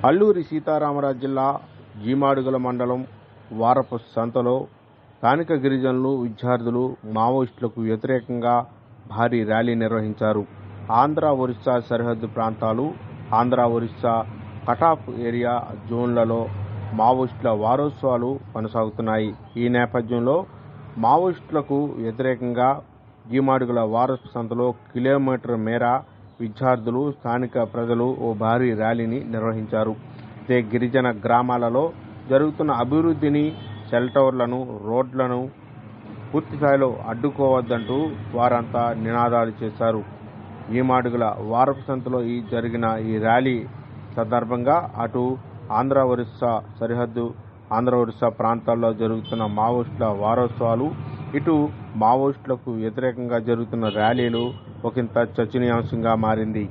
అల్లూరి సీతారామరాజు జిల్లా జీమాడుగుల మండలం వారపు సంతలో స్థానిక గిరిజనులు, విద్యార్థులు మావోయిస్టులకు వ్యతిరేకంగా భారీ ర్యాలీ నిర్వహించారు. ఆంధ్ర, ఒరిస్సా సరిహద్దు ప్రాంతాలు, ఆంధ్ర, ఒరిస్సా కటాఫ్ ఏరియా జోన్లలో మావోయిస్టుల వారోత్సవాలు కొనసాగుతున్నాయి. ఈ నేపథ్యంలో మావోయిస్టులకు వ్యతిరేకంగా జీమాడుగుల వారపు సంతలో కిలోమీటర్ మేర విద్యార్థులు, స్థానిక ప్రజలు ఓ భారీ ర్యాలీని నిర్వహించారు. ఇదే గిరిజన గ్రామాలలో జరుగుతున్న అభివృద్ధిని, సెల్ టవర్లను, రోడ్లను పూర్తిస్థాయిలో అడ్డుకోవద్దంటూ వారంతా నినాదాలు చేశారు. జీమాడుగుల వారపు సంతలో జరిగిన ఈ ర్యాలీ సందర్భంగా అటు ఆంధ్ర, ఒరిస్సా సరిహద్దు, ఆంధ్ర, ఒరిస్సా ప్రాంతాల్లో జరుగుతున్న మావోయిస్టుల వారోత్సవాలు, ఇటు మావోయిస్టులకు వ్యతిరేకంగా జరుగుతున్న ర్యాలీలు ఒకంత చర్చనీయాంశంగా మారింది.